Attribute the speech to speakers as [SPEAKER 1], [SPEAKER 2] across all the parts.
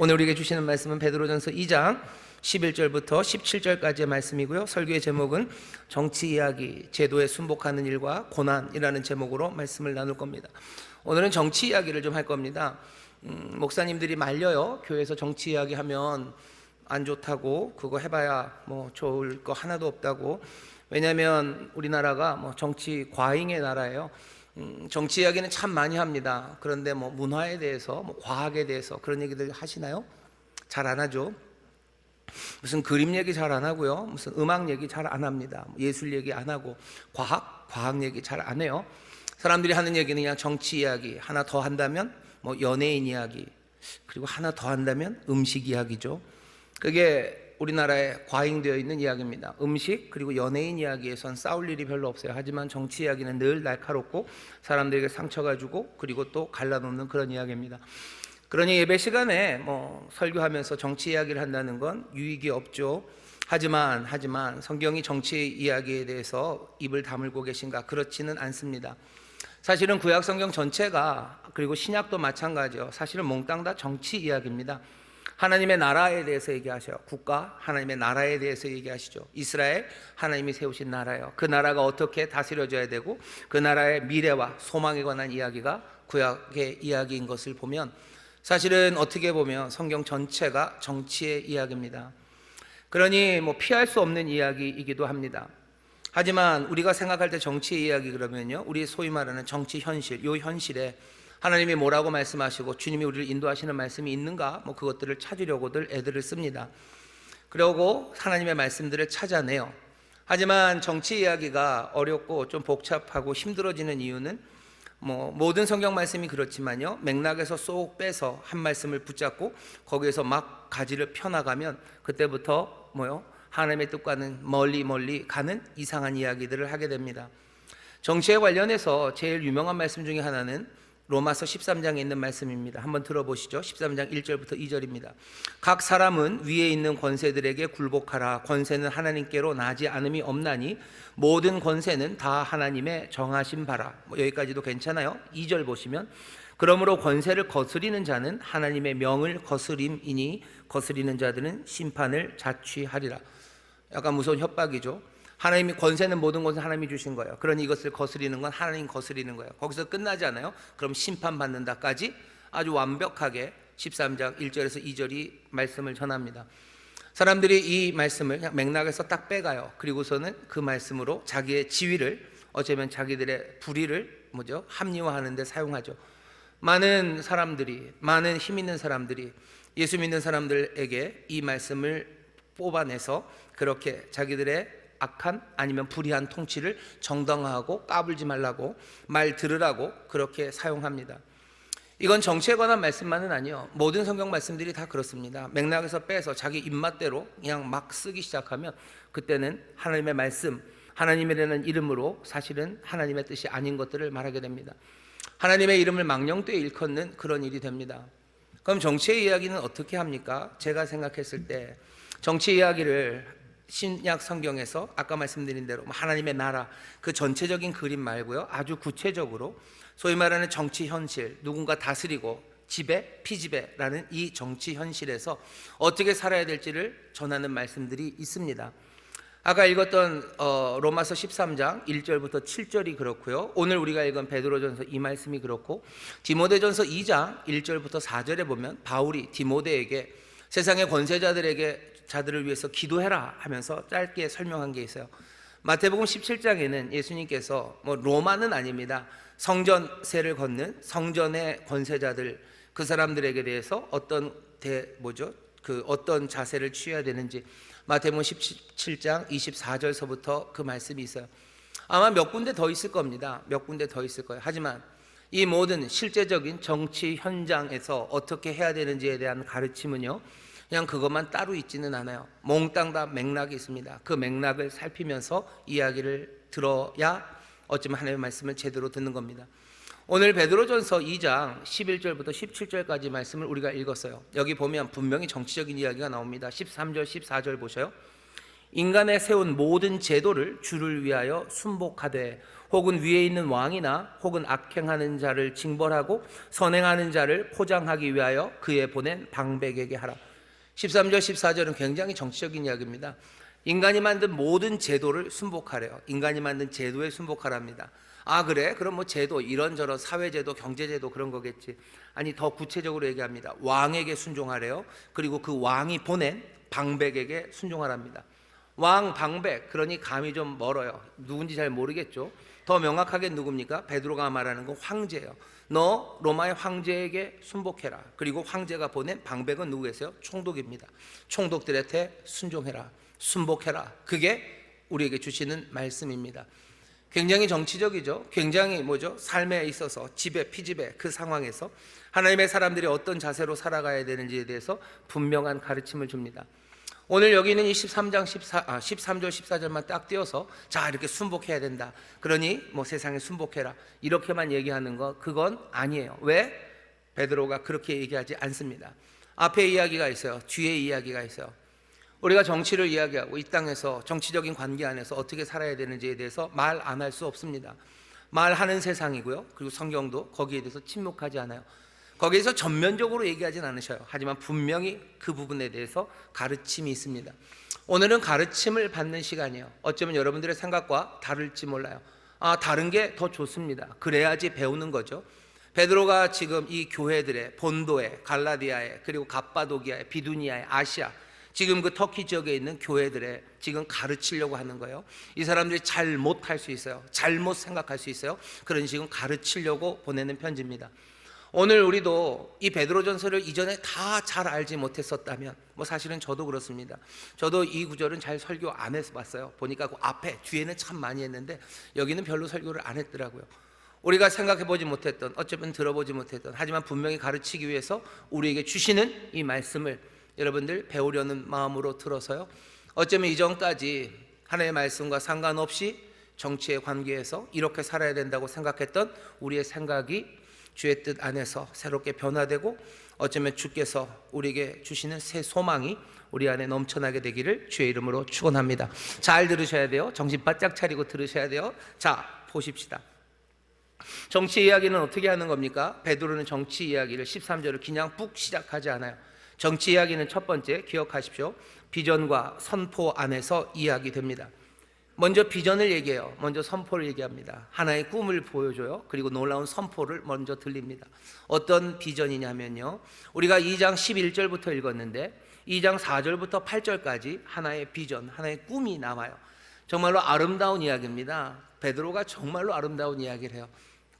[SPEAKER 1] 오늘 우리에게 주시는 말씀은 베드로전서 2장 11절부터 17절까지의 말씀이고요. 설교의 제목은 정치 이야기, 제도에 순복하는 일과 고난이라는 제목으로 말씀을 나눌 겁니다. 오늘은 정치 이야기를 좀 할 겁니다. 목사님들이 말려요. 교회에서 정치 이야기 하면 안 좋다고, 그거 해봐야 뭐 좋을 거 하나도 없다고. 왜냐하면 우리나라가 정치 과잉의 나라예요. 정치 이야기는 참 많이 합니다. 그런데 문화에 대해서, 과학에 대해서 그런 얘기들 하시나요? 잘 안 하죠. 무슨 그림 얘기 잘 안 하고요. 무슨 음악 얘기 잘 안 합니다. 예술 얘기 안 하고 과학 얘기 잘 안 해요. 사람들이 하는 얘기는 그냥 정치 이야기, 하나 더 한다면 연예인 이야기, 그리고 하나 더 한다면 음식 이야기죠. 그게 우리나라에 과잉되어 있는 이야기입니다. 음식 그리고 연예인 이야기에선 싸울 일이 별로 없어요. 하지만 정치 이야기는 늘 날카롭고 사람들에게 상처가 주고 그리고 또 갈라놓는 그런 이야기입니다. 그러니 예배 시간에 설교하면서 정치 이야기를 한다는 건 유익이 없죠. 하지만 성경이 정치 이야기에 대해서 입을 다물고 계신가? 그렇지는 않습니다. 사실은 구약 성경 전체가, 그리고 신약도 마찬가지요, 사실은 몽땅 다 정치 이야기입니다. 하나님의 나라에 대해서 얘기하셔요. 국가, 하나님의 나라에 대해서 얘기하시죠. 이스라엘, 하나님이 세우신 나라예요. 그 나라가 어떻게 다스려져야 되고 그 나라의 미래와 소망에 관한 이야기가 구약의 이야기인 것을 보면, 사실은 어떻게 보면 성경 전체가 정치의 이야기입니다. 그러니 피할 수 없는 이야기이기도 합니다. 하지만 우리가 생각할 때 정치의 이야기 그러면요, 우리 소위 말하는 정치 현실, 이 현실에 하나님이 뭐라고 말씀하시고 주님이 우리를 인도하시는 말씀이 있는가, 그것들을 찾으려고들 애들을 씁니다. 그러고 하나님의 말씀들을 찾아내요. 하지만 정치 이야기가 어렵고 좀 복잡하고 힘들어지는 이유는 모든 성경 말씀이 그렇지만요, 맥락에서 쏙 빼서 한 말씀을 붙잡고 거기에서 막 가지를 펴나가면 그때부터 하나님의 뜻과는 멀리 가는 이상한 이야기들을 하게 됩니다. 정치에 관련해서 제일 유명한 말씀 중에 하나는 로마서 13장에 있는 말씀입니다. 한번 들어보시죠. 13장 1절부터 2절입니다. 각 사람은 위에 있는 권세들에게 굴복하라. 권세는 하나님께로 나지 않음이 없나니 모든 권세는 다 하나님의 정하신 바라. 여기까지도 괜찮아요. 2절 보시면, 그러므로 권세를 거스리는 자는 하나님의 명을 거스림이니 거스리는 자들은 심판을 자취하리라. 약간 무서운 협박이죠. 하나님이, 권세는, 모든 것은 하나님이 주신 거예요. 그러니 이것을 거스리는 건 하나님 거스리는 거예요. 거기서 끝나지 않아요. 그럼 심판받는다까지 아주 완벽하게 13장 1절에서 2절이 말씀을 전합니다. 사람들이 이 말씀을 그냥 맥락에서 딱 빼가요. 그리고서는 그 말씀으로 자기의 지위를, 어쩌면 자기들의 불의를 합리화하는 데 사용하죠. 많은 사람들이, 많은 힘 있는 사람들이 예수 믿는 사람들에게 이 말씀을 뽑아내서 그렇게 자기들의 악한, 아니면 불의한 통치를 정당화하고 까불지 말라고, 말 들으라고 그렇게 사용합니다. 이건 정치에 관한 말씀만은 아니요, 모든 성경 말씀들이 다 그렇습니다. 맥락에서 빼서 자기 입맛대로 그냥 막 쓰기 시작하면 그때는 하나님의 말씀, 하나님이라는 이름으로 사실은 하나님의 뜻이 아닌 것들을 말하게 됩니다. 하나님의 이름을 망령되이 일컫는 그런 일이 됩니다. 그럼 정치의 이야기는 어떻게 합니까? 제가 생각했을 때 정치 이야기를 신약 성경에서 아까 말씀드린 대로 하나님의 나라, 그 전체적인 그림 말고요, 아주 구체적으로 소위 말하는 정치 현실, 누군가 다스리고 지배, 피지배라는 이 정치 현실에서 어떻게 살아야 될지를 전하는 말씀들이 있습니다. 아까 읽었던 로마서 13장 1절부터 7절이 그렇고요, 오늘 우리가 읽은 베드로전서 이 말씀이 그렇고, 디모데전서 2장 1절부터 4절에 보면 바울이 디모데에게 세상의 자들을 위해서 기도해라 하면서 짧게 설명한 게 있어요. 마태복음 17장에는 예수님께서 로마는 아닙니다, 성전세를 걷는 성전의 권세자들, 그 사람들에게 대해서 어떤 자세를 취해야 되는지 마태복음 17장 24절서부터 그 말씀이 있어요. 아마 몇 군데 더 있을 겁니다. 몇 군데 더 있을 거예요. 하지만 이 모든 실제적인 정치 현장에서 어떻게 해야 되는지에 대한 가르침은요, 그냥 그것만 따로 있지는 않아요. 몽땅 다 맥락이 있습니다. 그 맥락을 살피면서 이야기를 들어야 어쩌면 하나님의 말씀을 제대로 듣는 겁니다. 오늘 베드로전서 2장 11절부터 17절까지 말씀을 우리가 읽었어요. 여기 보면 분명히 정치적인 이야기가 나옵니다. 13절 14절 보셔요. 인간에 세운 모든 제도를 주를 위하여 순복하되 혹은 위에 있는 왕이나 혹은 악행하는 자를 징벌하고 선행하는 자를 포장하기 위하여 그에 보낸 방백에게 하라. 13절 14절은 굉장히 정치적인 이야기입니다. 인간이 만든 모든 제도를 순복하래요. 인간이 만든 제도에 순복하랍니다. 아 그래? 그럼 뭐 제도 이런저런 사회제도 경제제도 그런 거겠지. 아니 더 구체적으로 얘기합니다. 왕에게 순종하래요. 그리고 그 왕이 보낸 방백에게 순종하랍니다. 왕 방백, 그러니 감이 좀 멀어요. 누군지 잘 모르겠죠. 더 명확하게 누굽니까? 베드로가 말하는 건 황제예요. 너 로마의 황제에게 순복해라. 그리고 황제가 보낸 방백은 누구겠어요? 총독입니다. 총독들한테 순종해라, 순복해라. 그게 우리에게 주시는 말씀입니다. 굉장히 정치적이죠. 굉장히 삶에 있어서 지배 피지배 그 상황에서 하나님의 사람들이 어떤 자세로 살아가야 되는지에 대해서 분명한 가르침을 줍니다. 오늘 여기 있는 이 13절 14절만 딱 띄어서 자 이렇게 순복해야 된다, 그러니 세상에 순복해라 이렇게만 얘기하는 거, 그건 아니에요. 왜? 베드로가 그렇게 얘기하지 않습니다. 앞에 이야기가 있어요. 뒤에 이야기가 있어요. 우리가 정치를 이야기하고 이 땅에서 정치적인 관계 안에서 어떻게 살아야 되는지에 대해서 말 안 할 수 없습니다. 말하는 세상이고요. 그리고 성경도 거기에 대해서 침묵하지 않아요. 거기에서 전면적으로 얘기하진 않으셔요. 하지만 분명히 그 부분에 대해서 가르침이 있습니다. 오늘은 가르침을 받는 시간이에요. 어쩌면 여러분들의 생각과 다를지 몰라요. 다른 게 더 좋습니다. 그래야지 배우는 거죠. 베드로가 지금 이 교회들의 본도에, 갈라디아에, 그리고 갑바도기아에, 비두니아에, 아시아, 지금 그 터키 지역에 있는 교회들에 지금 가르치려고 하는 거예요. 이 사람들이 잘못할 수 있어요. 잘못 생각할 수 있어요. 그런 식으로 가르치려고 보내는 편지입니다. 오늘 우리도 이 베드로전서를 이전에 다 잘 알지 못했었다면, 사실은 저도 그렇습니다. 저도 이 구절은 잘 설교 안 해서 봤어요. 보니까 그 앞에 뒤에는 참 많이 했는데 여기는 별로 설교를 안 했더라고요. 우리가 생각해보지 못했던, 어쩌면 들어보지 못했던, 하지만 분명히 가르치기 위해서 우리에게 주시는 이 말씀을 여러분들 배우려는 마음으로 들어서요, 어쩌면 이전까지 하나님의 말씀과 상관없이 정치의 관계에서 이렇게 살아야 된다고 생각했던 우리의 생각이 주의 뜻 안에서 새롭게 변화되고, 어쩌면 주께서 우리에게 주시는 새 소망이 우리 안에 넘쳐나게 되기를 주의 이름으로 축원합니다. 잘 들으셔야 돼요. 정신 바짝 차리고 들으셔야 돼요. 자, 보십시다. 정치 이야기는 어떻게 하는 겁니까? 베드로는 정치 이야기를 13절을 그냥 푹 시작하지 않아요. 정치 이야기는 첫 번째 기억하십시오. 비전과 선포 안에서 이야기됩니다. 먼저 비전을 얘기해요. 먼저 선포를 얘기합니다. 하나의 꿈을 보여줘요. 그리고 놀라운 선포를 먼저 들립니다. 어떤 비전이냐면요, 우리가 2장 11절부터 읽었는데 2장 4절부터 8절까지 하나의 비전, 하나의 꿈이 나와요. 정말로 아름다운 이야기입니다. 베드로가 정말로 아름다운 이야기를 해요.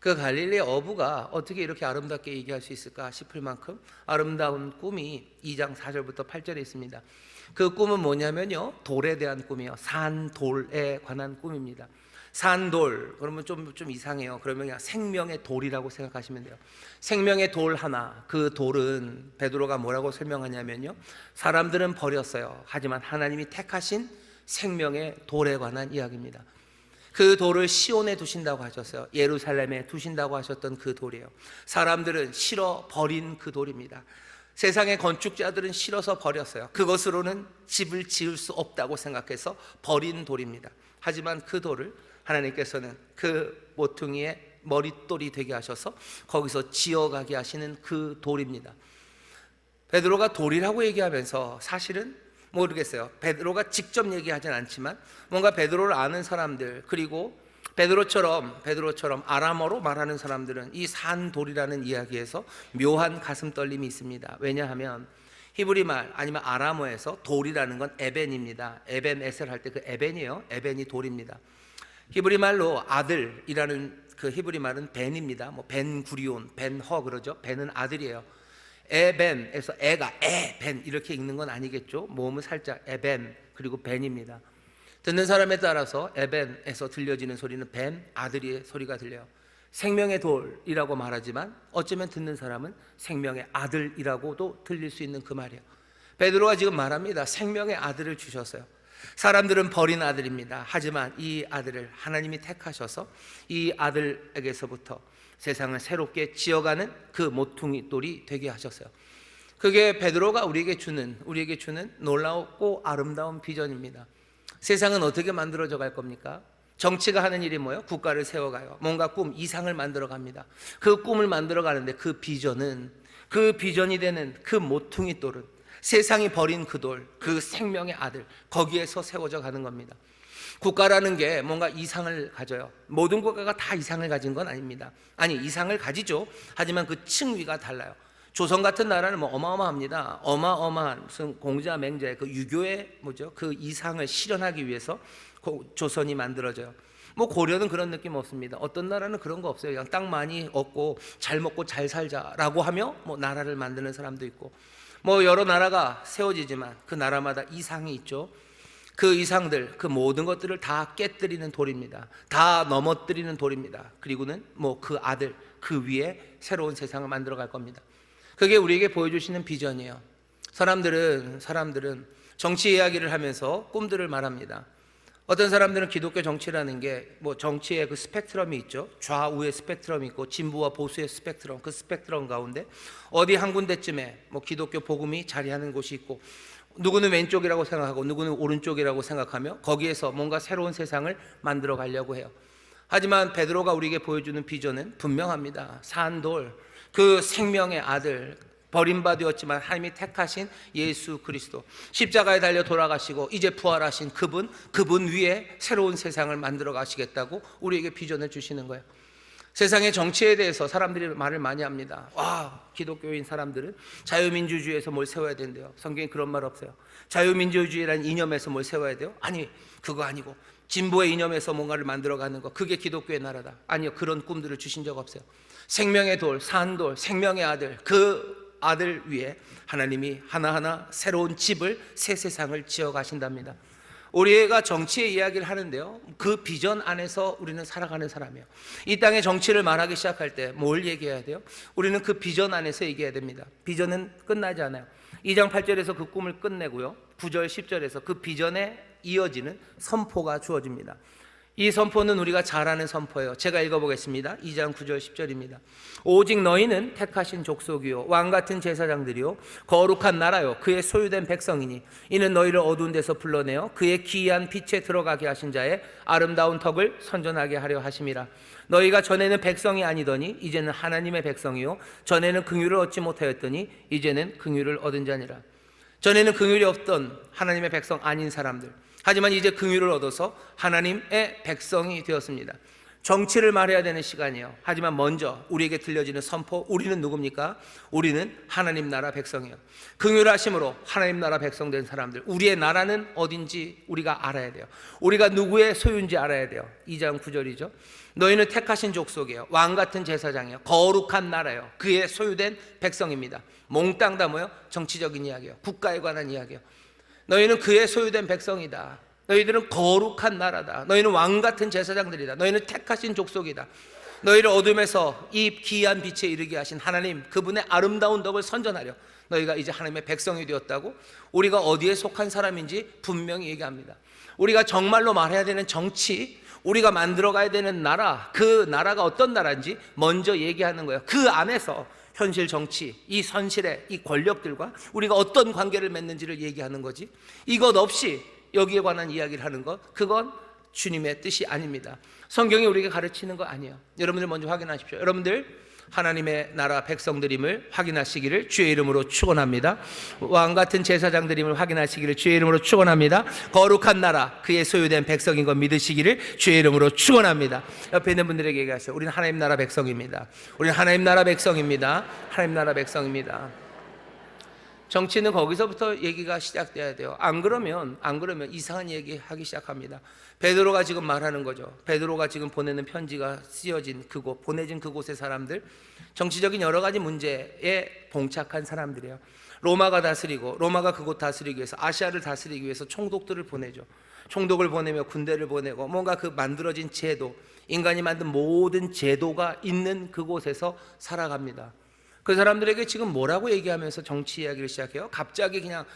[SPEAKER 1] 그 갈릴리 어부가 어떻게 이렇게 아름답게 얘기할 수 있을까 싶을 만큼 아름다운 꿈이 2장 4절부터 8절에 있습니다. 그 꿈은 뭐냐면요, 돌에 대한 꿈이에요. 산돌에 관한 꿈입니다. 산돌, 그러면 좀 이상해요. 그러면 그냥 생명의 돌이라고 생각하시면 돼요. 생명의 돌 하나, 그 돌은 베드로가 뭐라고 설명하냐면요, 사람들은 버렸어요. 하지만 하나님이 택하신 생명의 돌에 관한 이야기입니다. 그 돌을 시온에 두신다고 하셨어요. 예루살렘에 두신다고 하셨던 그 돌이에요. 사람들은 싫어 버린 그 돌입니다. 세상의 건축자들은 싫어서 버렸어요. 그것으로는 집을 지을 수 없다고 생각해서 버린 돌입니다. 하지만 그 돌을 하나님께서는 그 모퉁이의 머릿돌이 되게 하셔서 거기서 지어가게 하시는 그 돌입니다. 베드로가 돌이라고 얘기하면서 사실은 모르겠어요. 베드로가 직접 얘기하진 않지만 뭔가 베드로를 아는 사람들, 그리고 베드로처럼 아람어로 말하는 사람들은 이 산돌이라는 이야기에서 묘한 가슴 떨림이 있습니다. 왜냐하면 히브리 말 아니면 아람어에서 돌이라는 건 에벤입니다. 에벤 에셀 할 때 그 에벤이에요. 에벤이 돌입니다. 히브리 말로 아들이라는 그 히브리 말은 벤입니다. 벤 구리온, 벤허 그러죠. 벤은 아들이에요. 에벤에서 애가 에벤 이렇게 읽는 건 아니겠죠. 모음은 살짝 에벤 그리고 벤입니다. 듣는 사람에 따라서 에벤에서 들려지는 소리는 벤, 아들의 소리가 들려요. 생명의 돌이라고 말하지만 어쩌면 듣는 사람은 생명의 아들이라고도 들릴 수 있는 그 말이에요. 베드로가 지금 말합니다. 생명의 아들을 주셨어요. 사람들은 버린 아들입니다. 하지만 이 아들을 하나님이 택하셔서 이 아들에게서부터 세상을 새롭게 지어가는 그 모퉁이 돌이 되게 하셨어요. 그게 베드로가 우리에게 주는 놀라웠고 아름다운 비전입니다. 세상은 어떻게 만들어져 갈 겁니까? 정치가 하는 일이 뭐예요? 국가를 세워가요. 뭔가 꿈, 이상을 만들어 갑니다. 그 꿈을 만들어 가는데 그 비전은, 그 비전이 되는 그 모퉁이 돌은 세상이 버린 그 돌, 그 생명의 아들, 거기에서 세워져 가는 겁니다. 국가라는 게 뭔가 이상을 가져요. 모든 국가가 다 이상을 가진 건 아닙니다. 아니, 이상을 가지죠. 하지만 그 층위가 달라요. 조선 같은 나라는 뭐 어마어마합니다. 어마어마한 무슨 공자 맹자의 그 유교의 뭐죠? 그 이상을 실현하기 위해서 조선이 만들어져요. 뭐 고려는 그런 느낌 없습니다. 어떤 나라는 그런 거 없어요. 그냥 땅 많이 얻고 잘 먹고 잘 살자라고 하며 뭐 나라를 만드는 사람도 있고, 뭐 여러 나라가 세워지지만 그 나라마다 이상이 있죠. 그 이상들, 그 모든 것들을 다 깨뜨리는 돌입니다. 다 넘어뜨리는 돌입니다. 그리고는 뭐 그 아들, 그 위에 새로운 세상을 만들어 갈 겁니다. 그게 우리에게 보여주시는 비전이에요. 사람들은 정치 이야기를 하면서 꿈들을 말합니다. 어떤 사람들은 기독교 정치라는 게 뭐 정치의 그 스펙트럼이 있죠. 좌우의 스펙트럼이 있고 진보와 보수의 스펙트럼, 그 스펙트럼 가운데 어디 한 군데쯤에 뭐 기독교 복음이 자리하는 곳이 있고, 누구는 왼쪽이라고 생각하고 누구는 오른쪽이라고 생각하며 거기에서 뭔가 새로운 세상을 만들어 가려고 해요. 하지만 베드로가 우리에게 보여주는 비전은 분명합니다. 산돌, 그 생명의 아들, 버림받았지만 하나님이 택하신 예수 그리스도, 십자가에 달려 돌아가시고 이제 부활하신 그분 위에 새로운 세상을 만들어 가시겠다고 우리에게 비전을 주시는 거예요. 세상의 정치에 대해서 사람들이 말을 많이 합니다. 와, 기독교인 사람들은 자유민주주의에서 뭘 세워야 된대요. 성경에 그런 말 없어요. 자유민주주의라는 이념에서 뭘 세워야 돼요? 아니, 그거 아니고 진보의 이념에서 뭔가를 만들어가는 거, 그게 기독교의 나라다. 아니요, 그런 꿈들을 주신 적 없어요. 생명의 돌, 산돌, 생명의 아들, 그 아들 위에 하나님이 하나하나 새로운 집을, 새 세상을 지어 가신답니다. 우리가 정치의 이야기를 하는데요, 그 비전 안에서 우리는 살아가는 사람이에요. 이 땅의 정치를 말하기 시작할 때 뭘 얘기해야 돼요? 우리는 그 비전 안에서 얘기해야 됩니다. 비전은 끝나지 않아요. 2장 8절에서 그 꿈을 끝내고요, 9절 10절에서 그 비전에 이어지는 선포가 주어집니다. 이 선포는 우리가 잘 아는 선포예요. 제가 읽어보겠습니다. 2장 9절 10절입니다. 오직 너희는 택하신 족속이요 왕같은 제사장들이요 거룩한 나라요 그의 소유된 백성이니 이는 너희를 어두운 데서 불러내어 그의 기이한 빛에 들어가게 하신 자의 아름다운 덕을 선전하게 하려 하심이라. 너희가 전에는 백성이 아니더니 이제는 하나님의 백성이요 전에는 긍휼을 얻지 못하였더니 이제는 긍휼을 얻은 자니라. 전에는 긍휼이 없던 하나님의 백성 아닌 사람들, 하지만 이제 긍휼을 얻어서 하나님의 백성이 되었습니다. 정치를 말해야 되는 시간이에요. 하지만 먼저 우리에게 들려지는 선포, 우리는 누굽니까? 우리는 하나님 나라 백성이에요. 긍휼하심으로 하나님 나라 백성 된 사람들, 우리의 나라는 어딘지 우리가 알아야 돼요. 우리가 누구의 소유인지 알아야 돼요. 2장 9절이죠. 너희는 택하신 족속이에요. 왕같은 제사장이에요. 거룩한 나라예요. 그의 소유된 백성입니다. 몽땅 다 뭐예요? 정치적인 이야기예요. 국가에 관한 이야기예요. 너희는 그의 소유된 백성이다. 너희들은 거룩한 나라다. 너희는 왕같은 제사장들이다. 너희는 택하신 족속이다. 너희를 어둠에서 이 기이한 빛에 이르게 하신 하나님, 그분의 아름다운 덕을 선전하려 너희가 이제 하나님의 백성이 되었다고, 우리가 어디에 속한 사람인지 분명히 얘기합니다. 우리가 정말로 말해야 되는 정치, 우리가 만들어가야 되는 나라, 그 나라가 어떤 나라인지 먼저 얘기하는 거예요. 그 안에서 현실 정치, 이 선실의 이 권력들과 우리가 어떤 관계를 맺는지를 얘기하는 거지, 이것 없이 여기에 관한 이야기를 하는 것, 그건 주님의 뜻이 아닙니다. 성경이 우리에게 가르치는 거 아니에요. 여러분들 먼저 확인하십시오. 여러분들 하나님의 나라 백성들임을 확인하시기를 주의 이름으로 축원합니다. 왕같은 제사장들임을 확인하시기를 주의 이름으로 축원합니다. 거룩한 나라, 그의 소유된 백성인 것 믿으시기를 주의 이름으로 축원합니다. 옆에 있는 분들에게 얘기하세요. 우리는 하나님 나라 백성입니다. 우리는 하나님 나라 백성입니다. 하나님 나라 백성입니다. 정치는 거기서부터 얘기가 시작돼야 돼요. 안 그러면 이상한 얘기 하기 시작합니다. 베드로가 지금 말하는 거죠. 베드로가 지금 보내는 편지가 쓰여진 그곳, 보내진 그곳의 사람들, 정치적인 여러 가지 문제에 봉착한 사람들이에요. 로마가 다스리고, 로마가 그곳 다스리기 위해서, 아시아를 다스리기 위해서 총독들을 보내죠. 총독을 보내며 군대를 보내고, 뭔가 그 만들어진 제도, 인간이 만든 모든 제도가 있는 그곳에서 살아갑니다. 그 사람들에게 지금 뭐라고 얘기하면서 정치 이야기를 시작해요? 갑자기 그냥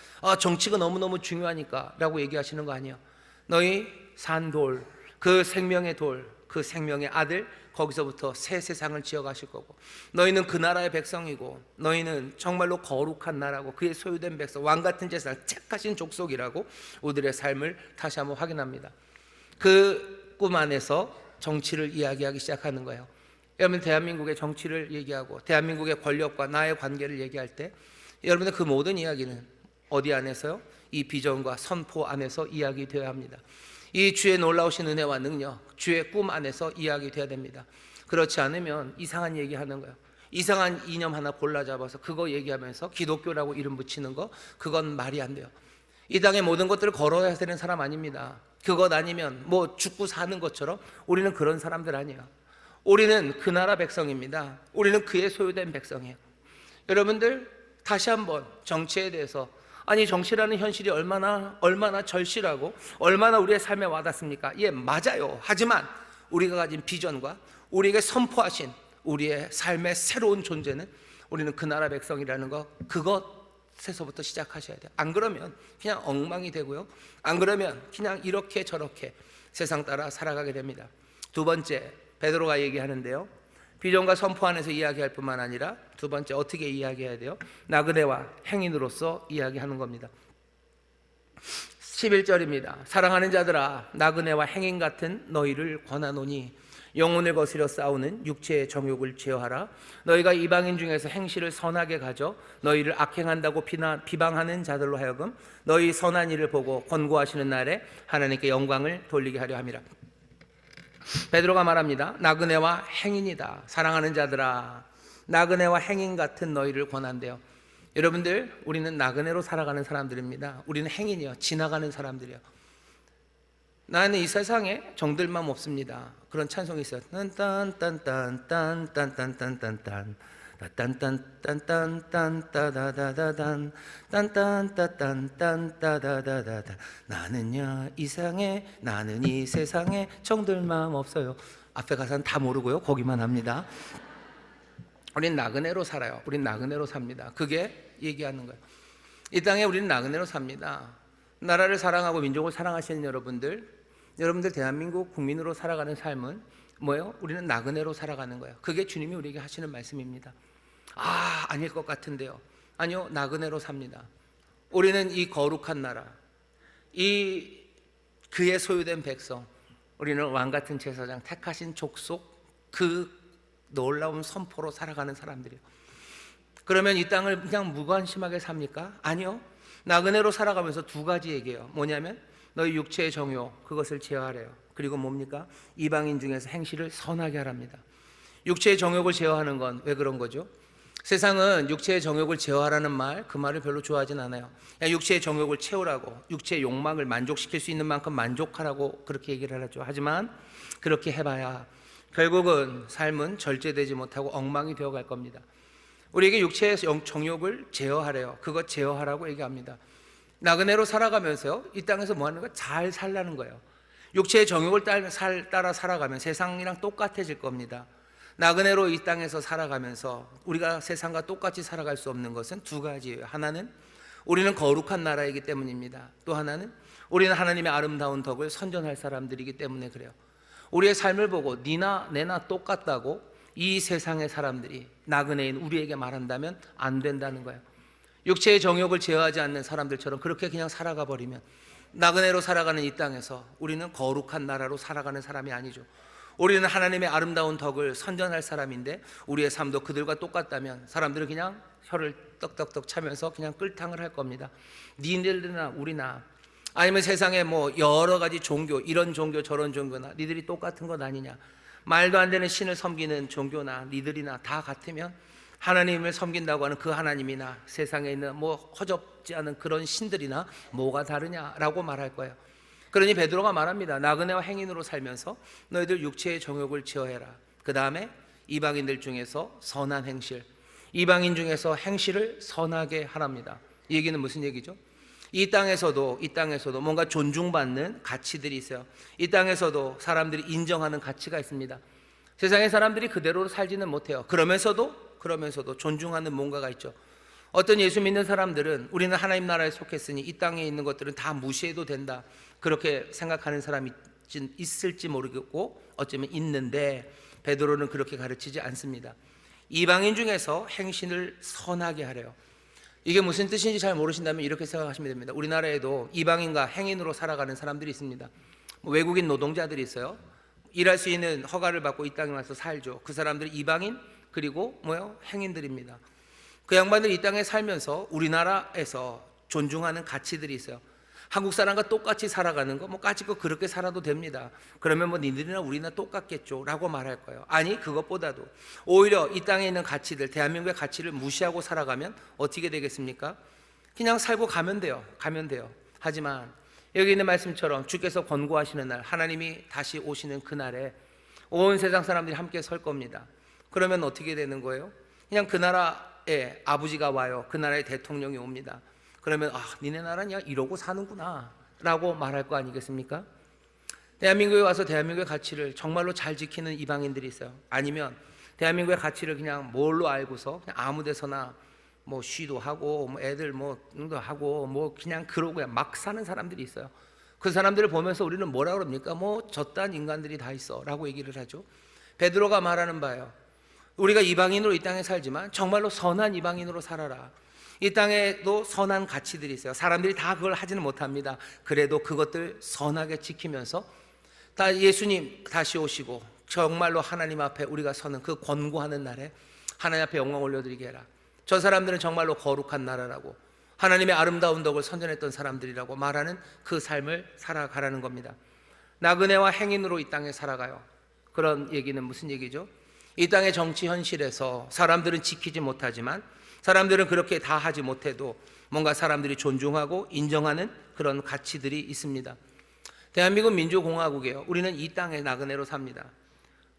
[SPEAKER 1] 정치가 너무너무 중요하니까 라고 얘기하시는 거 아니에요. 너희 산돌, 그 생명의 돌, 그 생명의 아들, 거기서부터 새 세상을 지어가실 거고, 너희는 그 나라의 백성이고, 너희는 정말로 거룩한 나라고, 그의 소유된 백성, 왕같은 제사장, 택하신 족속이라고 우리들의 삶을 다시 한번 확인합니다. 그 꿈 안에서 정치를 이야기하기 시작하는 거예요. 여러분, 대한민국의 정치를 얘기하고 대한민국의 권력과 나의 관계를 얘기할 때 여러분들 그 모든 이야기는 어디 안에서요? 이 비전과 선포 안에서 이야기되어야 합니다. 이 주의 놀라우신 은혜와 능력, 주의 꿈 안에서 이야기되어야 됩니다. 그렇지 않으면 이상한 얘기하는 거예요. 이상한 이념 하나 골라 잡아서 그거 얘기하면서 기독교라고 이름 붙이는 거, 그건 말이 안 돼요. 이 땅의 모든 것들을 걸어야 되는 사람 아닙니다. 그것 아니면 뭐 죽고 사는 것처럼 우리는 그런 사람들 아니에요. 우리는 그 나라 백성입니다. 우리는 그의 소유된 백성이에요. 여러분들 다시 한번 정치에 대해서, 아니 정치라는 현실이 얼마나 절실하고 얼마나 우리의 삶에 와닿습니까? 예, 맞아요. 하지만 우리가 가진 비전과 우리에게 선포하신 우리의 삶의 새로운 존재는 우리는 그 나라 백성이라는 것, 그것에서부터 시작하셔야 돼요. 안 그러면 그냥 엉망이 되고요, 안 그러면 그냥 이렇게 저렇게 세상 따라 살아가게 됩니다. 두 번째, 베드로가 얘기하는데요, 비전과 선포 안에서 이야기할 뿐만 아니라 두 번째 어떻게 이야기해야 돼요? 나그네와 행인으로서 이야기하는 겁니다. 11절입니다. 사랑하는 자들아, 나그네와 행인 같은 너희를 권하노니 영혼을 거스려 싸우는 육체의 정욕을 제어하라. 너희가 이방인 중에서 행실을 선하게 가져 너희를 악행한다고 비방하는 자들로 하여금 너희 선한 일을 보고 권고하시는 날에 하나님께 영광을 돌리게 하려 함이라. 베드로가 말합니다. 나그네와 행인이다. 사랑하는 자들아, 나그네와 행인 같은 너희를 권한대요. 여러분들, 우리는 나그네로 살아가는 사람들입니다. 우리는 행인이요, 지나가는 사람들이요. 나는 이 세상에 정들만 없습니다. 그런 찬송이 있어요. 딴딴딴딴딴딴딴딴딴 딴딴딴딴따다다다단 딴딴따딴딴따다다다다. 나는야 이상해, 나는 이 세상에 정들만 없어요. 앞에 가사는 다 모르고요, 거기만 합니다. 우린 나그네로 살아요. 우린 나그네로 삽니다. 그게 얘기하는 거예요. 이 땅에 우리는 나그네로 삽니다. 나라를 사랑하고 민족을 사랑하시는 여러분들 대한민국 국민으로 살아가는 삶은 뭐예요? 우리는 나그네로 살아가는 거예요. 그게 주님이 우리에게 하시는 말씀입니다. 아닐 것 같은데요. 아니요, 나그네로 삽니다. 우리는 이 거룩한 나라, 이 그의 소유된 백성, 우리는 왕같은 제사장, 택하신 족속, 그 놀라운 선포로 살아가는 사람들이에요. 그러면 이 땅을 그냥 무관심하게 삽니까? 아니요, 나그네로 살아가면서 두 가지 얘기해요. 뭐냐면 너희 육체의 정욕, 그것을 제어하래요. 그리고 뭡니까? 이방인 중에서 행실을 선하게 하랍니다. 육체의 정욕을 제어하는 건 왜 그런 거죠? 세상은 육체의 정욕을 제어하라는 말, 그 말을 별로 좋아하진 않아요. 육체의 정욕을 채우라고, 육체의 욕망을 만족시킬 수 있는 만큼 만족하라고 그렇게 얘기를 하죠. 하지만 그렇게 해봐야 결국은 삶은 절제되지 못하고 엉망이 되어갈 겁니다. 우리에게 육체의 정욕을 제어하래요. 그것 제어하라고 얘기합니다. 나그네로 살아가면서요, 이 땅에서 뭐 하는 거예요? 잘 살라는 거예요. 육체의 정욕을 따라 살아가면 세상이랑 똑같아질 겁니다. 나그네로 이 땅에서 살아가면서 우리가 세상과 똑같이 살아갈 수 없는 것은 두 가지예요. 하나는 우리는 거룩한 나라이기 때문입니다. 또 하나는 우리는 하나님의 아름다운 덕을 선전할 사람들이기 때문에 그래요. 우리의 삶을 보고 니나 내나 똑같다고 이 세상의 사람들이, 나그네인 우리에게 말한다면 안 된다는 거예요. 육체의 정욕을 제어하지 않는 사람들처럼 그렇게 그냥 살아가 버리면 나그네로 살아가는 이 땅에서 우리는 거룩한 나라로 살아가는 사람이 아니죠. 우리는 하나님의 아름다운 덕을 선전할 사람인데 우리의 삶도 그들과 똑같다면 사람들은 그냥 혀를 떡떡떡 차면서 그냥 끌탕을 할 겁니다. 니들이나 우리나, 아니면 세상에 뭐 여러 가지 종교, 이런 종교 저런 종교나 니들이 똑같은 것 아니냐, 말도 안 되는 신을 섬기는 종교나 니들이나 다 같으면 하나님을 섬긴다고 하는 그 하나님이나 세상에 있는 뭐 허접지 않은 그런 신들이나 뭐가 다르냐라고 말할 거예요. 그러니 베드로가 말합니다. 나그네와 행인으로 살면서 너희들 육체의 정욕을 제어해라. 그 다음에 이방인들 중에서 선한 행실, 이방인 중에서 행실을 선하게 하랍니다. 이 얘기는 무슨 얘기죠? 이 땅에서도 뭔가 존중받는 가치들이 있어요. 이 땅에서도 사람들이 인정하는 가치가 있습니다. 세상의 사람들이 그대로 살지는 못해요. 그러면서도 존중하는 뭔가가 있죠. 어떤 예수 믿는 사람들은 우리는 하나님 나라에 속했으니 이 땅에 있는 것들은 다 무시해도 된다, 그렇게 생각하는 사람이 있을지 모르겠고 어쩌면 있는데, 베드로는 그렇게 가르치지 않습니다. 이방인 중에서 행신을 선하게 하래요. 이게 무슨 뜻인지 잘 모르신다면 이렇게 생각하시면 됩니다. 우리나라에도 이방인과 행인으로 살아가는 사람들이 있습니다. 외국인 노동자들이 있어요. 일할 수 있는 허가를 받고 이 땅에 와서 살죠. 그 사람들이 이방인 그리고 행인들입니다. 그 양반들이 이 땅에 살면서 우리나라에서 존중하는 가치들이 있어요. 한국 사람과 똑같이 살아가는 거, 까짓거 그렇게 살아도 됩니다. 그러면 니들이나 우리나 똑같겠죠 라고 말할 거예요. 아니, 그것보다도 오히려 이 땅에 있는 가치들, 대한민국의 가치를 무시하고 살아가면 어떻게 되겠습니까? 그냥 살고 가면 돼요. 하지만 여기 있는 말씀처럼 주께서 권고하시는 날, 하나님이 다시 오시는 그날에 온 세상 사람들이 함께 설 겁니다. 그러면 어떻게 되는 거예요? 그냥 그 나라에 아버지가 와요. 그 나라의 대통령이 옵니다. 그러면 니네 나라냐 이러고 사는구나 라고 말할 거 아니겠습니까? 대한민국에 와서 대한민국의 가치를 정말로 잘 지키는 이방인들이 있어요. 아니면 대한민국의 가치를 그냥 뭘로 알고서 그냥 아무 데서나 쉬도 하고 애들 도 하고 그냥 그러고 그냥 막 사는 사람들이 있어요. 그 사람들을 보면서 우리는 뭐라 그럽니까? 저딴 인간들이 다 있어 라고 얘기를 하죠. 베드로가 말하는 바예요. 우리가 이방인으로 이 땅에 살지만 정말로 선한 이방인으로 살아라. 이 땅에도 선한 가치들이 있어요. 사람들이 다 그걸 하지는 못합니다. 그래도 그것들 선하게 지키면서 다 예수님 다시 오시고 정말로 하나님 앞에 우리가 서는 그 권고하는 날에 하나님 앞에 영광 올려드리게 해라. 저 사람들은 정말로 거룩한 나라라고, 하나님의 아름다운 덕을 선전했던 사람들이라고 말하는 그 삶을 살아가라는 겁니다. 나그네와 행인으로 이 땅에 살아가요. 그런 얘기는 무슨 얘기죠? 이 땅의 정치 현실에서 사람들은 지키지 못하지만, 사람들은 그렇게 다 하지 못해도 뭔가 사람들이 존중하고 인정하는 그런 가치들이 있습니다. 대한민국 민주공화국이에요. 우리는 이 땅의 나그네로 삽니다.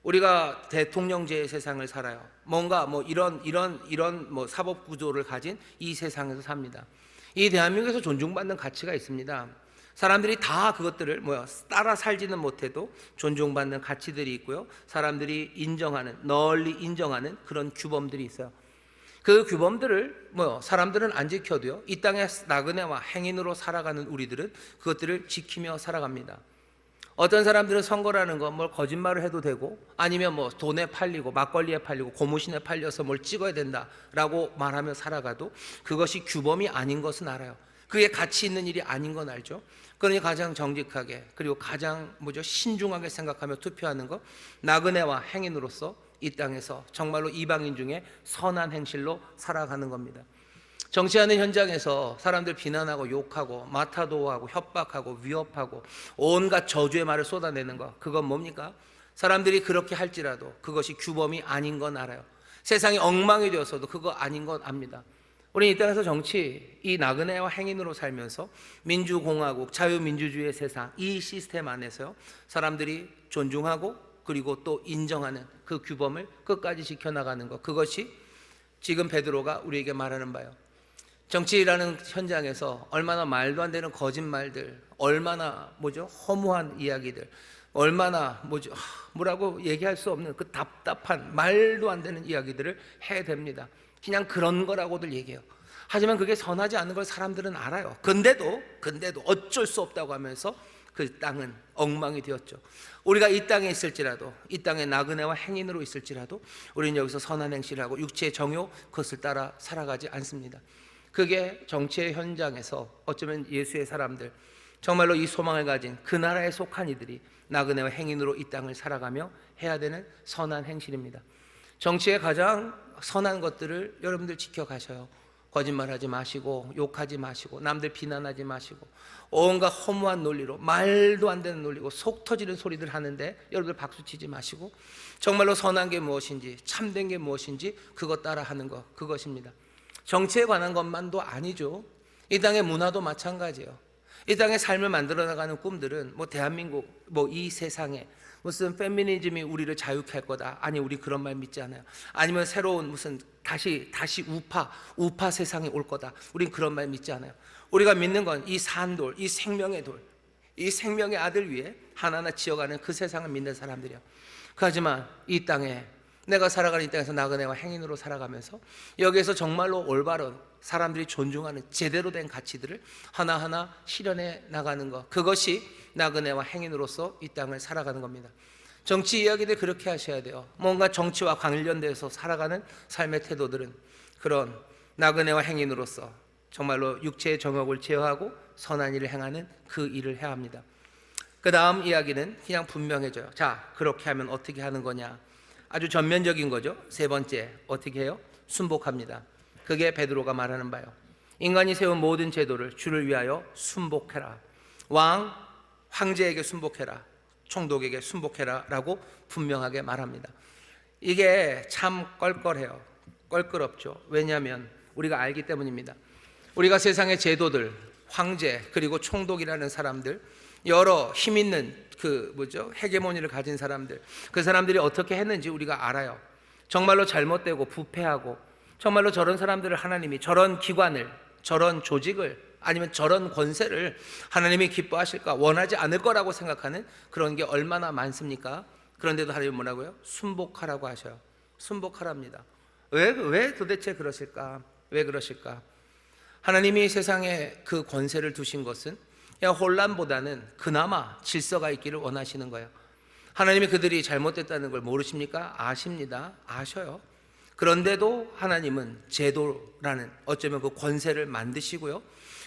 [SPEAKER 1] 우리가 대통령제의 세상을 살아요. 뭔가 이런 사법 구조를 가진 이 세상에서 삽니다. 이 대한민국에서 존중받는 가치가 있습니다. 사람들이 다 그것들을 따라 살지는 못해도 존중받는 가치들이 있고요. 사람들이 인정하는, 널리 인정하는 그런 규범들이 있어요. 그 규범들을 사람들은 안 지켜도요, 이 땅에 나그네와 행인으로 살아가는 우리들은 그것들을 지키며 살아갑니다. 어떤 사람들은 선거라는 건 거짓말을 해도 되고, 아니면 돈에 팔리고 막걸리에 팔리고 고무신에 팔려서 뭘 찍어야 된다라고 말하며 살아가도 그것이 규범이 아닌 것은 알아요. 그게 가치 있는 일이 아닌 건 알죠. 그러니 가장 정직하게 그리고 가장 신중하게 생각하며 투표하는 것, 나그네와 행인으로서 이 땅에서 정말로 이방인 중에 선한 행실로 살아가는 겁니다. 정치하는 현장에서 사람들 비난하고 욕하고 마타도하고 협박하고 위협하고 온갖 저주의 말을 쏟아내는 것, 그건 뭡니까? 사람들이 그렇게 할지라도 그것이 규범이 아닌 건 알아요. 세상이 엉망이 되었어도 그거 아닌 건 압니다. 우리 이 땅에서 정치, 이 나그네와 행인으로 살면서 민주공화국, 자유민주주의의 세상, 이 시스템 안에서 사람들이 존중하고 그리고 또 인정하는 그 규범을 끝까지 지켜나가는 것, 그것이 지금 베드로가 우리에게 말하는 바예요. 정치라는 현장에서 얼마나 말도 안 되는 거짓말들, 얼마나 허무한 이야기들, 얼마나 뭐라고 얘기할 수 없는 그 답답한 말도 안 되는 이야기들을 해야 됩니다. 그냥 그런 거라고들 얘기해요. 하지만 그게 선하지 않은 걸 사람들은 알아요. 근데도 어쩔 수 없다고 하면서 그 땅은 엉망이 되었죠. 우리가 이 땅에 있을지라도, 이 땅에 나그네와 행인으로 있을지라도 우리는 여기서 선한 행실을 하고 육체의 정욕, 그것을 따라 살아가지 않습니다. 그게 정치의 현장에서 어쩌면 예수의 사람들, 정말로 이 소망을 가진 그 나라에 속한 이들이 나그네와 행인으로 이 땅을 살아가며 해야 되는 선한 행실입니다. 정치의 가장 선한 것들을 여러분들 지켜가셔요. 거짓말하지 마시고, 욕하지 마시고, 남들 비난하지 마시고, 온갖 허무한 논리로, 말도 안 되는 논리고 속 터지는 소리들 하는데 여러분들 박수치지 마시고, 정말로 선한 게 무엇인지, 참된 게 무엇인지 그것 따라 하는 것, 그것입니다. 정치에 관한 것만도 아니죠. 이 땅의 문화도 마찬가지예요. 이 땅의 삶을 만들어 나가는 꿈들은 대한민국, 이 세상에 무슨 페미니즘이 우리를 자유케 할 거다, 아니 우리 그런 말 믿지 않아요. 아니면 새로운 무슨 다시 우파 세상이 올 거다, 우린 그런 말 믿지 않아요. 우리가 믿는 건 이 산돌, 이 생명의 돌, 이 생명의 아들 위에 하나하나 지어가는 그 세상을 믿는 사람들이요. 하지만 이 땅에, 내가 살아가는 이 땅에서 나그네와 행인으로 살아가면서 여기에서 정말로 올바른, 사람들이 존중하는 제대로 된 가치들을 하나하나 실현해 나가는 것, 그것이 나그네와 행인으로서 이 땅을 살아가는 겁니다. 정치 이야기들 그렇게 하셔야 돼요. 뭔가 정치와 관련돼서 살아가는 삶의 태도들은 그런 나그네와 행인으로서 정말로 육체의 정욕을 제어하고 선한 일을 행하는 그 일을 해야 합니다. 그 다음 이야기는 그냥 분명해져요. 자, 그렇게 하면 어떻게 하는 거냐? 아주 전면적인 거죠. 세 번째, 어떻게 해요? 순복합니다. 그게 베드로가 말하는 바요. 인간이 세운 모든 제도를 주를 위하여 순복해라. 왕, 황제에게 순복해라. 총독에게 순복해라 라고 분명하게 말합니다. 이게 참 껄껄해요. 껄끄럽죠. 왜냐하면 우리가 알기 때문입니다. 우리가 세상의 제도들, 황제 그리고 총독이라는 사람들, 여러 힘 있는 헤게모니를 가진 사람들, 그 사람들이 어떻게 했는지 우리가 알아요. 정말로 잘못되고 부패하고, 정말로 저런 사람들을 하나님이, 저런 기관을, 저런 조직을, 아니면 저런 권세를 하나님이 기뻐하실까, 원하지 않을 거라고 생각하는 그런 게 얼마나 많습니까? 그런데도 하나님은 뭐라고요? 순복하라고 하셔요. 순복하랍니다. 왜 도대체 그러실까? 왜 그러실까? 하나님이 세상에 그 권세를 두신 것은 그냥 혼란보다는 그나마 질서가 있기를 원하시는 거예요. 하나님이 그들이 잘못됐다는 걸 모르십니까? 아십니다. 아셔요. 그런데도 하나님은 제도라는 어쩌면 그 권세를 만드시고요.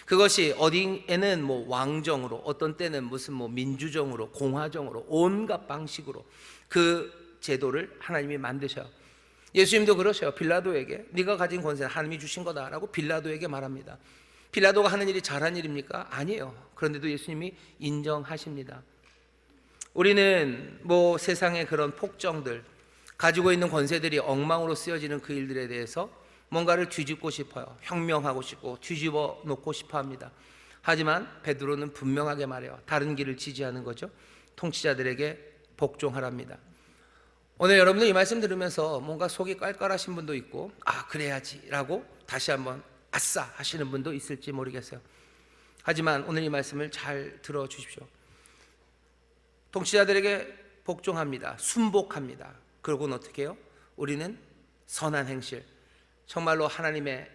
[SPEAKER 1] 그것이 어디에는 왕정으로, 어떤 때는 무슨 민주정으로, 공화정으로, 온갖 방식으로 그 제도를 하나님이 만드셔요. 예수님도 그러셔요. 빌라도에게 네가 가진 권세는 하나님이 주신 거다라고 빌라도에게 말합니다. 빌라도가 하는 일이 잘한 일입니까? 아니에요. 그런데도 예수님이 인정하십니다. 우리는 세상의 그런 폭정들, 가지고 있는 권세들이 엉망으로 쓰여지는 그 일들에 대해서 뭔가를 뒤집고 싶어요. 혁명하고 싶고 뒤집어 놓고 싶어 합니다. 하지만 베드로는 분명하게 말해요. 다른 길을 지지하는 거죠. 통치자들에게 복종하랍니다. 오늘 여러분들 이 말씀 들으면서 뭔가 속이 깔깔하신 분도 있고, 그래야지 라고 다시 한번 아싸 하시는 분도 있을지 모르겠어요. 하지만 오늘 이 말씀을 잘 들어주십시오. 통치자들에게 복종합니다. 순복합니다. 그러고는 어떻게 해요? 우리는 선한 행실, 정말로 하나님의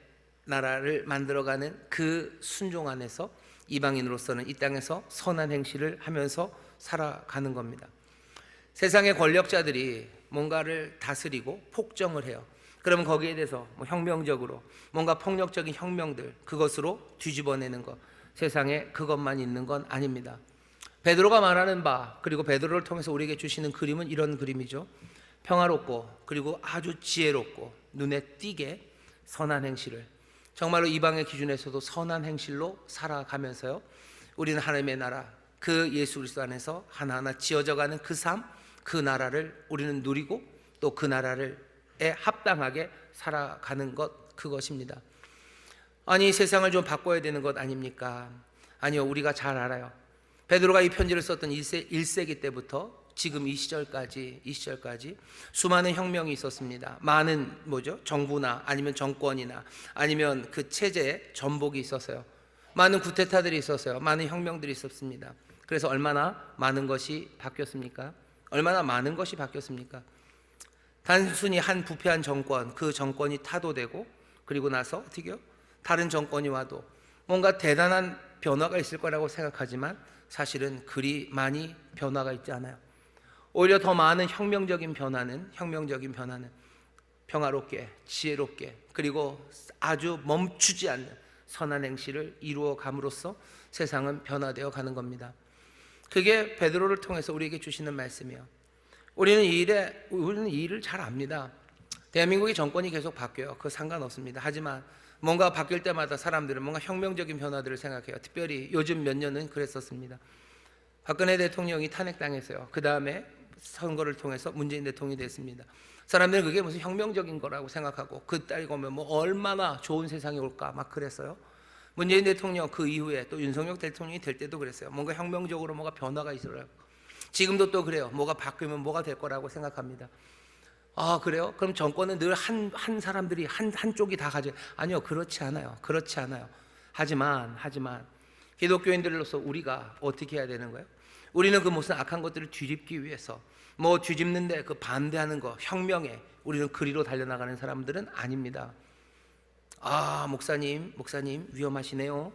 [SPEAKER 1] 나라를 만들어가는 그 순종 안에서 이방인으로서는 이 땅에서 선한 행실을 하면서 살아가는 겁니다. 세상의 권력자들이 뭔가를 다스리고 폭정을 해요. 그러면 거기에 대해서 혁명적으로 뭔가 폭력적인 혁명들, 그것으로 뒤집어내는 것, 세상에 그것만 있는 건 아닙니다. 베드로가 말하는 바, 그리고 베드로를 통해서 우리에게 주시는 그림은 이런 그림이죠. 평화롭고 그리고 아주 지혜롭고 눈에 띄게 선한 행실을, 정말로 이방의 기준에서도 선한 행실로 살아가면서요, 우리는 하나님의 나라, 그 예수 그리스도 안에서 하나하나 지어져가는 그 삶, 그 나라를 우리는 누리고 또 그 나라에 합당하게 살아가는 것, 그것입니다. 아니, 세상을 좀 바꿔야 되는 것 아닙니까? 아니요, 우리가 잘 알아요. 베드로가 이 편지를 썼던 1세기 때부터 지금 이 시절까지 수많은 혁명이 있었습니다. 많은 정부나 아니면 정권이나 아니면 그 체제에 전복이 있었어요. 많은 쿠데타들이 있었어요. 많은 혁명들이 있었습니다. 그래서 얼마나 많은 것이 바뀌었습니까? 얼마나 많은 것이 바뀌었습니까? 단순히 한 부패한 정권, 그 정권이 타도되고 그리고 나서 어떻게요? 다른 정권이 와도 뭔가 대단한 변화가 있을 거라고 생각하지만 사실은 그리 많이 변화가 있지 않아요. 오히려 더 많은 혁명적인 변화는 평화롭게, 지혜롭게, 그리고 아주 멈추지 않는 선한 행실을 이루어 감으로써 세상은 변화되어 가는 겁니다. 그게 베드로를 통해서 우리에게 주시는 말씀이에요. 우리는 이 일을 잘 압니다. 대한민국의 정권이 계속 바뀌어요. 그거 상관없습니다. 하지만 뭔가 바뀔 때마다 사람들은 뭔가 혁명적인 변화들을 생각해요. 특별히 요즘 몇 년은 그랬었습니다. 박근혜 대통령이 탄핵당했어요. 그 다음에 선거를 통해서 문재인 대통령이 됐습니다. 사람들은 그게 무슨 혁명적인 거라고 생각하고 그 딸이 오면 얼마나 좋은 세상이 올까 막 그랬어요. 문재인 대통령 그 이후에 또 윤석열 대통령이 될 때도 그랬어요. 뭔가 혁명적으로 뭐가 변화가 있으라고. 지금도 또 그래요. 뭐가 바뀌면 뭐가 될 거라고 생각합니다. 그래요? 그럼 정권은 늘 한 사람들이 한쪽이 다 가져요? 아니요, 그렇지 않아요. 하지만 기독교인들로서 우리가 어떻게 해야 되는 거예요? 우리는 그 무슨 악한 것들을 뒤집기 위해서 뒤집는데 그 반대하는 거, 혁명에 우리는 그리로 달려나가는 사람들은 아닙니다. 목사님 위험하시네요.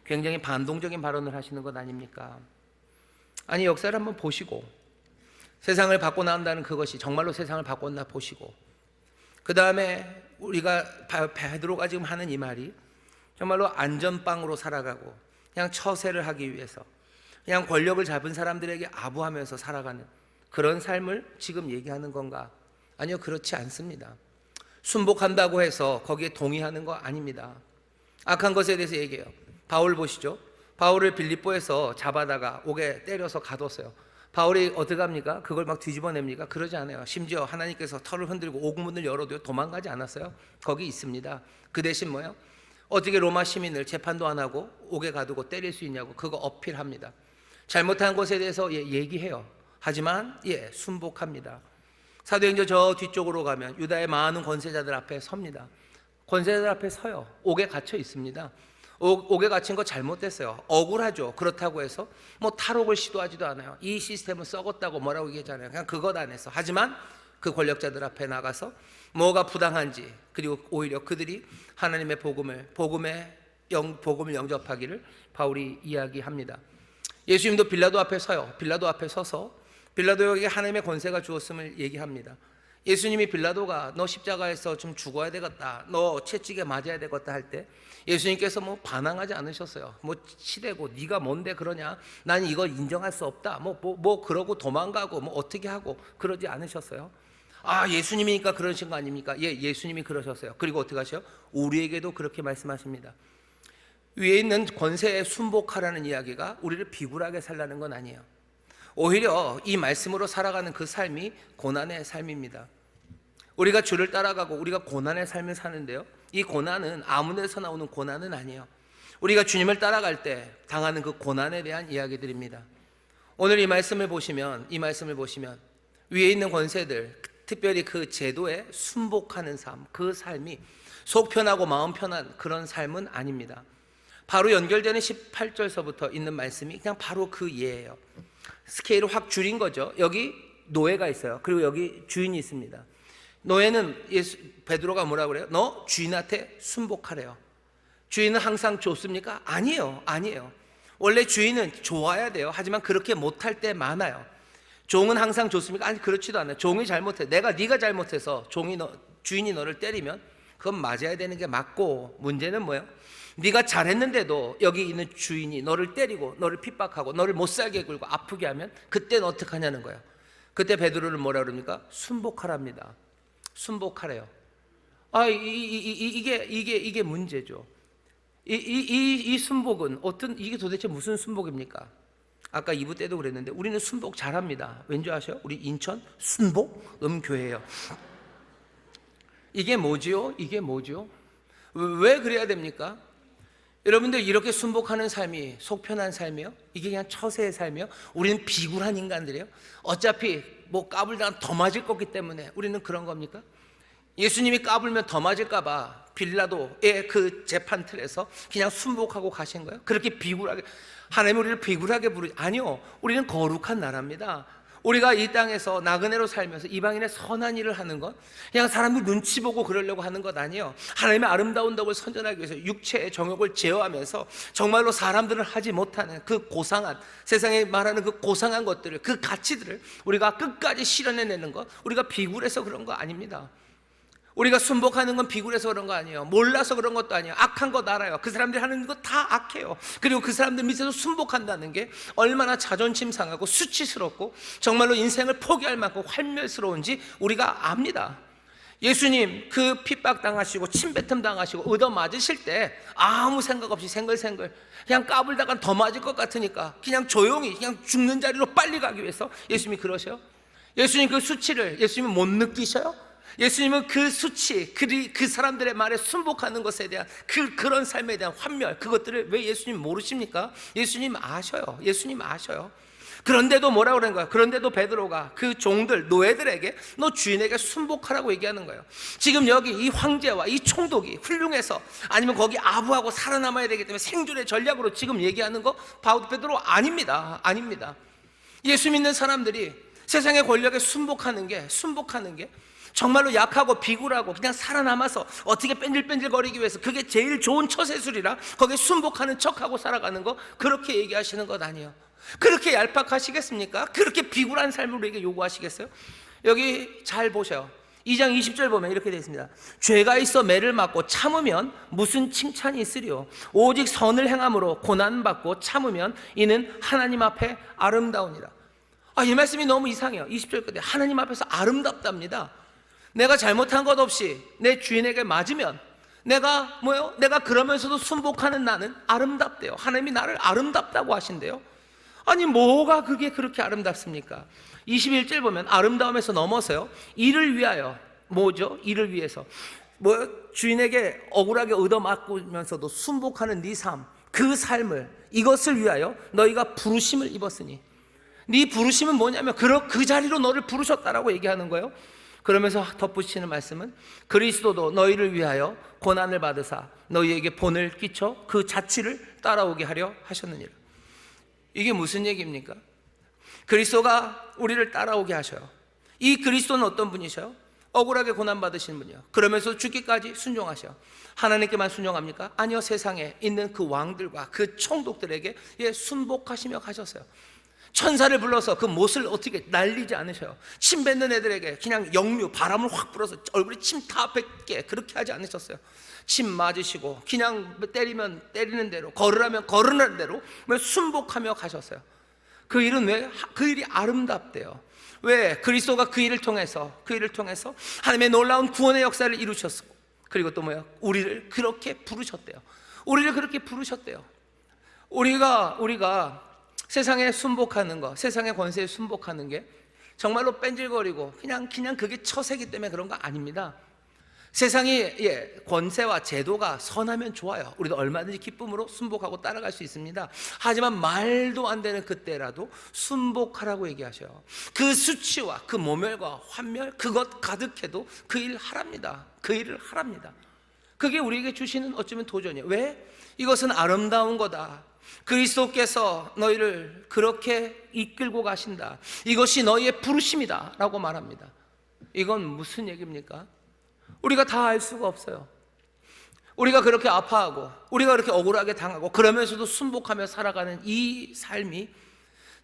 [SPEAKER 1] 굉장히 반동적인 발언을 하시는 것 아닙니까? 아니, 역사를 한번 보시고 세상을 바꿔 나간다는 그것이 정말로 세상을 바꿨나 보시고, 그 다음에 우리가 베드로가 지금 하는 이 말이 정말로 안전빵으로 살아가고 그냥 처세를 하기 위해서 그냥 권력을 잡은 사람들에게 아부하면서 살아가는 그런 삶을 지금 얘기하는 건가? 아니요, 그렇지 않습니다. 순복한다고 해서 거기에 동의하는 거 아닙니다. 악한 것에 대해서 얘기해요. 바울 보시죠. 바울을 빌립보에서 잡아다가 옥에 때려서 가뒀어요. 바울이 어떻게 합니까? 그걸 막 뒤집어냅니까? 그러지 않아요. 심지어 하나님께서 털을 흔들고 옥문을 열어도 도망가지 않았어요. 거기 있습니다. 그 대신 뭐예요? 어떻게 로마 시민을 재판도 안 하고 옥에 가두고 때릴 수 있냐고 그거 어필합니다. 잘못한 것에 대해서 얘기해요. 하지만 순복합니다. 사도행전 저 뒤쪽으로 가면 유다의 많은 권세자들 앞에 섭니다. 권세자들 앞에 서요. 옥에 갇혀 있습니다. 옥에 갇힌 거 잘못됐어요. 억울하죠. 그렇다고 해서 뭐 탈옥을 시도하지도 않아요. 이 시스템은 썩었다고 뭐라고 얘기하잖아요. 그냥 그것 안에서. 하지만 그 권력자들 앞에 나가서 뭐가 부당한지, 그리고 오히려 그들이 하나님의 복음을 영접하기를 바울이 이야기합니다. 예수님도 빌라도 앞에 서요. 빌라도 앞에 서서 빌라도에게 하나님의 권세가 주었음을 얘기합니다. 예수님이 빌라도가 너 십자가에서 좀 죽어야 되겠다, 너 채찍에 맞아야 되겠다 할 때 예수님께서 뭐 반항하지 않으셨어요. 뭐 치대고 네가 뭔데 그러냐, 난 이걸 인정할 수 없다, 뭐 그러고 도망가고 뭐 어떻게 하고 그러지 않으셨어요. 아, 예수님이니까 그러신 거 아닙니까? 예수님이 그러셨어요. 그리고 어떻게 하셔요? 우리에게도 그렇게 말씀하십니다. 위에 있는 권세에 순복하라는 이야기가 우리를 비굴하게 살라는 건 아니에요. 오히려 이 말씀으로 살아가는 그 삶이 고난의 삶입니다. 우리가 주를 따라가고 우리가 고난의 삶을 사는데요, 이 고난은 아무 데서 나오는 고난은 아니에요. 우리가 주님을 따라갈 때 당하는 그 고난에 대한 이야기들입니다. 오늘 이 말씀을 보시면 위에 있는 권세들, 특별히 그 제도에 순복하는 삶, 그 삶이 속 편하고 마음 편한 그런 삶은 아닙니다. 바로 연결되는 18절서부터 있는 말씀이 그냥 바로 그 예예요. 스케일을 확 줄인 거죠. 여기 노예가 있어요. 그리고 여기 주인이 있습니다. 노예는 베드로가 뭐라고 그래요? 너 주인한테 순복하래요. 주인은 항상 좋습니까? 아니에요. 원래 주인은 좋아야 돼요. 하지만 그렇게 못할 때 많아요. 종은 항상 좋습니까? 아니, 그렇지도 않아요. 종이 잘못해. 네가 잘못해서 주인이 너를 때리면 그건 맞아야 되는 게 맞고, 문제는 뭐예요? 네가 잘했는데도 여기 있는 주인이 너를 때리고 너를 핍박하고 너를 못살게 굴고 아프게 하면 그때는 어떻게 하냐는 거예요. 그때 베드로를 뭐라 그럽니까? 순복하랍니다. 순복하래요. 이게 문제죠. 이 순복은 이게 도대체 무슨 순복입니까? 아까 2부 때도 그랬는데 우리는 순복 잘합니다. 왠지 아셔요? 우리 인천 순복 음교회예요. 이게 뭐지요? 왜 그래야 됩니까? 여러분들, 이렇게 순복하는 삶이 속 편한 삶이에요? 이게 그냥 처세의 삶이에요? 우리는 비굴한 인간들이에요? 어차피 뭐 까불다가 더 맞을 거기 때문에 우리는 그런 겁니까? 예수님이 까불면 더 맞을까 봐 빌라도의 그 재판 틀에서 그냥 순복하고 가신 거예요? 그렇게 비굴하게 하나님 우리를 비굴하게 부르지? 아니요, 우리는 거룩한 나라입니다. 우리가 이 땅에서 나그네로 살면서 이방인의 선한 일을 하는 것, 그냥 사람들 눈치 보고 그러려고 하는 것 아니에요. 하나님의 아름다운 덕을 선전하기 위해서 육체의 정욕을 제어하면서 정말로 사람들은 하지 못하는 그 고상한, 세상에 말하는 그 고상한 것들을, 그 가치들을 우리가 끝까지 실현해내는 것, 우리가 비굴해서 그런 거 아닙니다. 우리가 순복하는 건 비굴해서 그런 거 아니에요. 몰라서 그런 것도 아니에요. 악한 거 알아요. 그 사람들이 하는 거 다 악해요. 그리고 그 사람들 밑에서 순복한다는 게 얼마나 자존심 상하고 수치스럽고 정말로 인생을 포기할 만큼 활멸스러운지 우리가 압니다. 예수님 그 핍박 당하시고 침뱉음 당하시고 얻어 맞으실 때 아무 생각 없이 생글생글 그냥 까불다가 더 맞을 것 같으니까 그냥 조용히 그냥 죽는 자리로 빨리 가기 위해서 예수님이 그러셔요? 예수님 그 수치를 예수님은 못 느끼셔요? 예수님은 그 수치, 그 사람들의 말에 순복하는 것에 대한 그런 삶에 대한 환멸, 그것들을 왜 예수님 모르십니까? 예수님 아셔요. 그런데도 뭐라고 그러는 거예요? 그런데도 베드로가 그 종들, 노예들에게 너 주인에게 순복하라고 얘기하는 거예요. 지금 여기 이 황제와 이 총독이 훌륭해서 아니면 거기 아부하고 살아남아야 되기 때문에 생존의 전략으로 지금 얘기하는 거 베드로 아닙니다. 예수 믿는 사람들이 세상의 권력에 순복하는 게 정말로 약하고 비굴하고 그냥 살아남아서 어떻게 뺀질뺀질거리기 위해서 그게 제일 좋은 처세술이라 거기에 순복하는 척하고 살아가는 거, 그렇게 얘기하시는 것 아니에요. 그렇게 얄팍하시겠습니까? 그렇게 비굴한 삶을 우리에게 요구하시겠어요? 여기 잘 보셔요. 2장 20절 보면 이렇게 되어 있습니다. 죄가 있어 매를 맞고 참으면 무슨 칭찬이 있으리요? 오직 선을 행함으로 고난받고 참으면 이는 하나님 앞에 아름다우니라. 이 말씀이 너무 이상해요. 20절 끝에 하나님 앞에서 아름답답니다. 내가 잘못한 것 없이 내 주인에게 맞으면 내가 그러면서도 순복하는 나는 아름답대요. 하나님이 나를 아름답다고 하신대요. 아니 뭐가 그게 그렇게 아름답습니까? 21절 보면 아름다움에서 넘어서요, 이를 위하여, 뭐죠? 이를 위해서 주인에게 억울하게 얻어맞으면서도 순복하는 네 삶, 그 삶을, 이것을 위하여 너희가 부르심을 입었으니. 네 부르심은 뭐냐면 그 자리로 너를 부르셨다라고 얘기하는 거예요. 그러면서 덧붙이는 말씀은 그리스도도 너희를 위하여 고난을 받으사 너희에게 본을 끼쳐 그 자취를 따라오게 하려 하셨느니라. 이게 무슨 얘기입니까? 그리스도가 우리를 따라오게 하셔요. 이 그리스도는 어떤 분이셔요? 억울하게 고난받으신 분이요, 그러면서 죽기까지 순종하셔. 하나님께만 순종합니까? 아니요, 세상에 있는 그 왕들과 그 총독들에게 순복하시며 가셨어요. 천사를 불러서 그 못을 어떻게 날리지 않으셔요. 침 뱉는 애들에게 그냥 역류, 바람을 확 불어서 얼굴에 침 다 뱉게 그렇게 하지 않으셨어요. 침 맞으시고 그냥 때리면 때리는 대로, 걸으라면 걸으는 대로 순복하며 가셨어요. 그 일은 왜? 그 일이 아름답대요. 왜? 그리스도가 그 일을 통해서 하나님의 놀라운 구원의 역사를 이루셨고, 그리고 또 우리를 그렇게 부르셨대요. 우리를 그렇게 부르셨대요. 우리가 세상에 순복하는 거, 세상의 권세에 순복하는 게 정말로 뺀질거리고 그냥 그게 처세기 때문에 그런 거 아닙니다. 세상이 권세와 제도가 선하면 좋아요. 우리도 얼마든지 기쁨으로 순복하고 따라갈 수 있습니다. 하지만 말도 안 되는 그때라도 순복하라고 얘기하셔요. 그 수치와 그 모멸과 환멸, 그것 가득해도 그 일 하랍니다. 그 일을 하랍니다. 그게 우리에게 주시는 어쩌면 도전이에요. 왜? 이것은 아름다운 거다. 그리스도께서 너희를 그렇게 이끌고 가신다. 이것이 너희의 부르심이다 라고 말합니다. 이건 무슨 얘기입니까? 우리가 다 알 수가 없어요. 우리가 그렇게 아파하고 우리가 그렇게 억울하게 당하고 그러면서도 순복하며 살아가는 이 삶이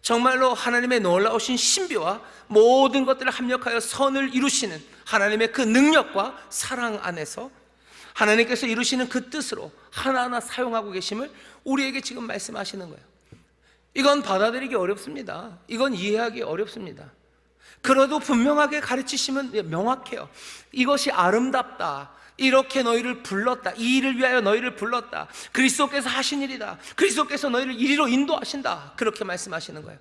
[SPEAKER 1] 정말로 하나님의 놀라우신 신비와 모든 것들을 합력하여 선을 이루시는 하나님의 그 능력과 사랑 안에서 하나님께서 이루시는 그 뜻으로 하나하나 사용하고 계심을 우리에게 지금 말씀하시는 거예요. 이건 받아들이기 어렵습니다. 이건 이해하기 어렵습니다. 그래도 분명하게 가르치시면 명확해요. 이것이 아름답다. 이렇게 너희를 불렀다. 이 일을 위하여 너희를 불렀다. 그리스도께서 하신 일이다. 그리스도께서 너희를 이리로 인도하신다. 그렇게 말씀하시는 거예요.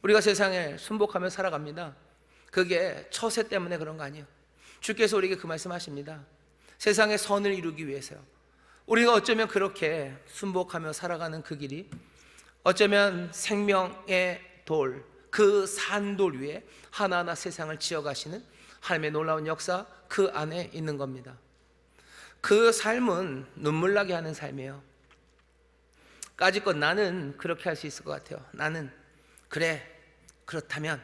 [SPEAKER 1] 우리가 세상에 순복하며 살아갑니다. 그게 처세 때문에 그런 거 아니에요. 주께서 우리에게 그 말씀하십니다. 세상의 선을 이루기 위해서요. 우리가 어쩌면 그렇게 순복하며 살아가는 그 길이 어쩌면 생명의 돌, 그 산돌 위에 하나하나 세상을 지어가시는 하나님의 놀라운 역사, 그 안에 있는 겁니다. 그 삶은 눈물 나게 하는 삶이에요. 까짓것 나는 그렇게 할 수 있을 것 같아요. 나는 그렇다면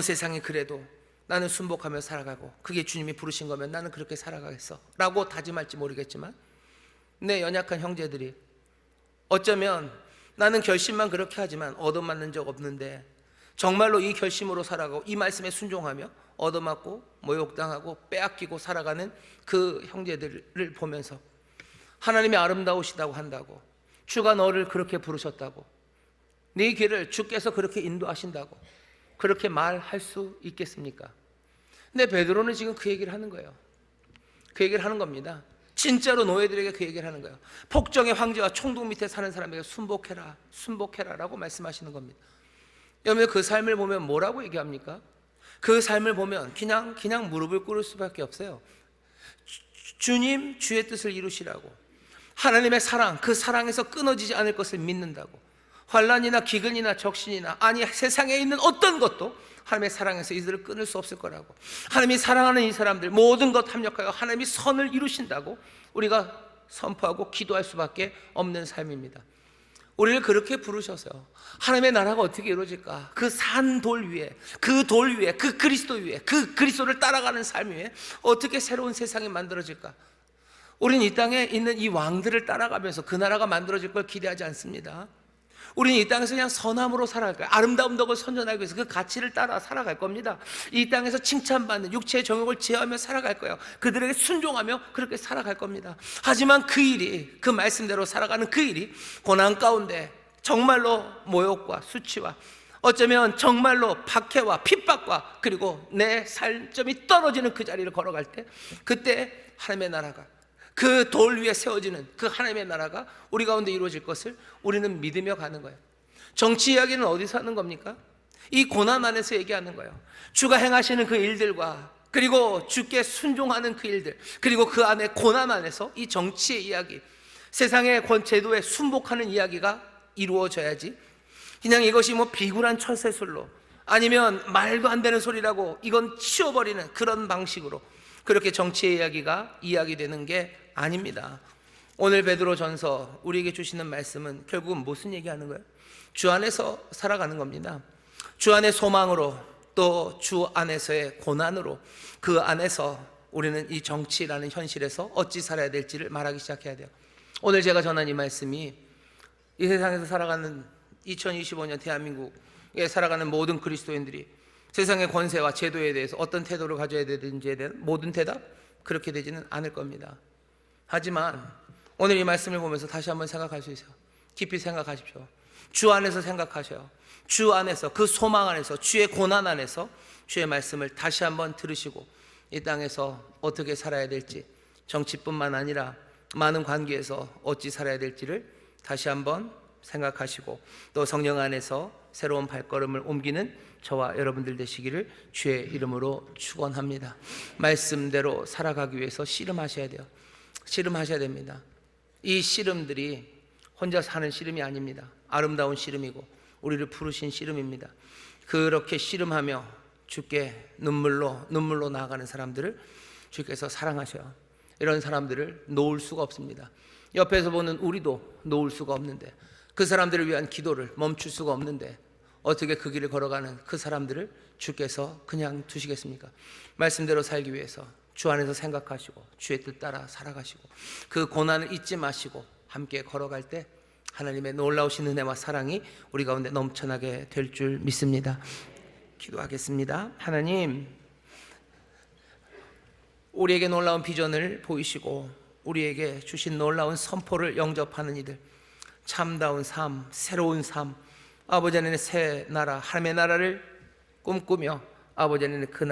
[SPEAKER 1] 세상이 그래도 나는 순복하며 살아가고 그게 주님이 부르신 거면 나는 그렇게 살아가겠어 라고 다짐할지 모르겠지만, 내 연약한 형제들이 어쩌면 나는 결심만 그렇게 하지만 얻어맞는 적 없는데 정말로 이 결심으로 살아가고 이 말씀에 순종하며 얻어맞고 모욕당하고 빼앗기고 살아가는 그 형제들을 보면서 하나님이 아름다우시다고 한다고, 주가 너를 그렇게 부르셨다고, 네 길을 주께서 그렇게 인도하신다고 그렇게 말할 수 있겠습니까? 근데 베드로는 지금 그 얘기를 하는 거예요. 그 얘기를 하는 겁니다. 진짜로 노예들에게 그 얘기를 하는 거예요. 폭정의 황제와 총독 밑에 사는 사람에게 순복해라 라고 말씀하시는 겁니다. 여러분, 그 삶을 보면 뭐라고 얘기합니까? 그 삶을 보면 그냥 무릎을 꿇을 수밖에 없어요. 주님, 주의 뜻을 이루시라고, 하나님의 사랑, 그 사랑에서 끊어지지 않을 것을 믿는다고, 환난이나 기근이나 적신이나 아니 세상에 있는 어떤 것도 하나님의 사랑에서 이들을 끊을 수 없을 거라고, 하나님이 사랑하는 이 사람들 모든 것 합력하여 하나님이 선을 이루신다고 우리가 선포하고 기도할 수밖에 없는 삶입니다. 우리를 그렇게 부르셔서 하나님의 나라가 어떻게 이루어질까? 그 산 돌 위에, 그 돌 위에, 그 그리스도 위에, 그 그리스도를 따라가는 삶 위에 어떻게 새로운 세상이 만들어질까? 우리는 이 땅에 있는 이 왕들을 따라가면서 그 나라가 만들어질 걸 기대하지 않습니다. 우리는 이 땅에서 그냥 선함으로 살아갈 거예요. 아름다운 덕을 선전하기 위해서 그 가치를 따라 살아갈 겁니다. 이 땅에서 칭찬받는 육체의 정욕을 제어하며 살아갈 거예요. 그들에게 순종하며 그렇게 살아갈 겁니다. 하지만 그 일이, 그 말씀대로 살아가는 그 일이 고난 가운데 정말로 모욕과 수치와 어쩌면 정말로 박해와 핍박과 그리고 내 살점이 떨어지는 그 자리를 걸어갈 때, 그때 하나님의 나라가, 그 돌 위에 세워지는 그 하나님의 나라가 우리 가운데 이루어질 것을 우리는 믿으며 가는 거예요. 정치 이야기는 어디서 하는 겁니까? 이 고난 안에서 얘기하는 거예요. 주가 행하시는 그 일들과 그리고 주께 순종하는 그 일들, 그리고 그 안에 고난 안에서 이 정치의 이야기, 세상의 제도에 순복하는 이야기가 이루어져야지, 그냥 이것이 뭐 비굴한 철새술로 아니면 말도 안 되는 소리라고 이건 치워버리는 그런 방식으로 그렇게 정치의 이야기가 이야기되는 게 아닙니다. 오늘 베드로전서 우리에게 주시는 말씀은 결국은 무슨 얘기하는 거예요? 주 안에서 살아가는 겁니다. 주 안의 소망으로, 또 주 안에서의 고난으로, 그 안에서 우리는 이 정치라는 현실에서 어찌 살아야 될지를 말하기 시작해야 돼요. 오늘 제가 전한 이 말씀이 이 세상에서 살아가는 2025년 대한민국에 살아가는 모든 그리스도인들이 세상의 권세와 제도에 대해서 어떤 태도를 가져야 되는지에 대한 모든 대답, 그렇게 되지는 않을 겁니다. 하지만 오늘 이 말씀을 보면서 다시 한번 생각할 수 있어요. 깊이 생각하십시오. 주 안에서 생각하셔요. 주 안에서, 그 소망 안에서, 주의 고난 안에서 주의 말씀을 다시 한번 들으시고 이 땅에서 어떻게 살아야 될지, 정치뿐만 아니라 많은 관계에서 어찌 살아야 될지를 다시 한번 생각하시고, 또 성령 안에서 새로운 발걸음을 옮기는 저와 여러분들 되시기를 주의 이름으로 축원합니다. 말씀대로 살아가기 위해서 씨름하셔야 돼요. 씨름하셔야 됩니다. 이 씨름들이 혼자 사는 씨름이 아닙니다. 아름다운 씨름이고 우리를 부르신 씨름입니다. 그렇게 씨름하며 주께 눈물로 나아가는 사람들을 주께서 사랑하셔요. 이런 사람들을 놓을 수가 없습니다. 옆에서 보는 우리도 놓을 수가 없는데, 그 사람들을 위한 기도를 멈출 수가 없는데 어떻게 그 길을 걸어가는 그 사람들을 주께서 그냥 두시겠습니까? 말씀대로 살기 위해서 주 안에서 생각하시고 주의 뜻 따라 살아가시고 그 고난을 잊지 마시고 함께 걸어갈 때 하나님의 놀라우신 은혜와 사랑이 우리 가운데 넘쳐나게 될 줄 믿습니다. 기도하겠습니다. 하나님, 우리에게 놀라운 비전을 보이시고 우리에게 주신 놀라운 선포를 영접하는 이들, 참다운 삶, 새로운 삶, 아버지 하나님의 새 나라, 하나님의 나라를 꿈꾸며 아버지 하나님의 그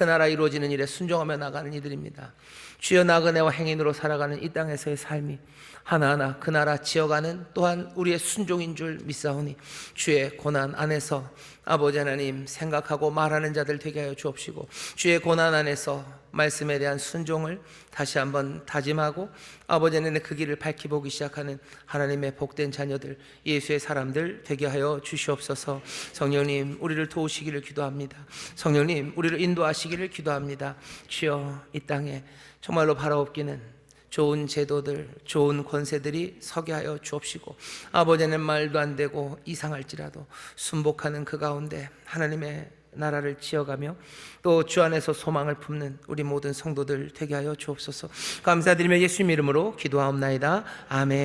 [SPEAKER 1] 나라 이루어지는 일에 순종하며 나가는 이들입니다. 주여, 나그네와 행인으로 살아가는 이 땅에서의 삶이 하나하나 그 나라 지어가는 또한 우리의 순종인 줄 믿사오니 주의 고난 안에서 아버지 하나님 생각하고 말하는 자들 되게 하여 주옵시고, 주의 고난 안에서 말씀에 대한 순종을 다시 한번 다짐하고 아버지 하나님의 그 길을 밝히보기 시작하는 하나님의 복된 자녀들, 예수의 사람들 되게 하여 주시옵소서. 성령님, 우리를 도우시기를 기도합니다. 성령님, 우리를 인도하시기를 기도합니다. 주여, 이 땅에 정말로 바라옵기는 좋은 제도들, 좋은 권세들이 서게 하여 주옵시고, 아버지는 말도 안 되고 이상할지라도 순복하는 그 가운데 하나님의 나라를 지어가며 또 주 안에서 소망을 품는 우리 모든 성도들 되게 하여 주옵소서. 감사드리며 예수님 이름으로 기도하옵나이다. 아멘.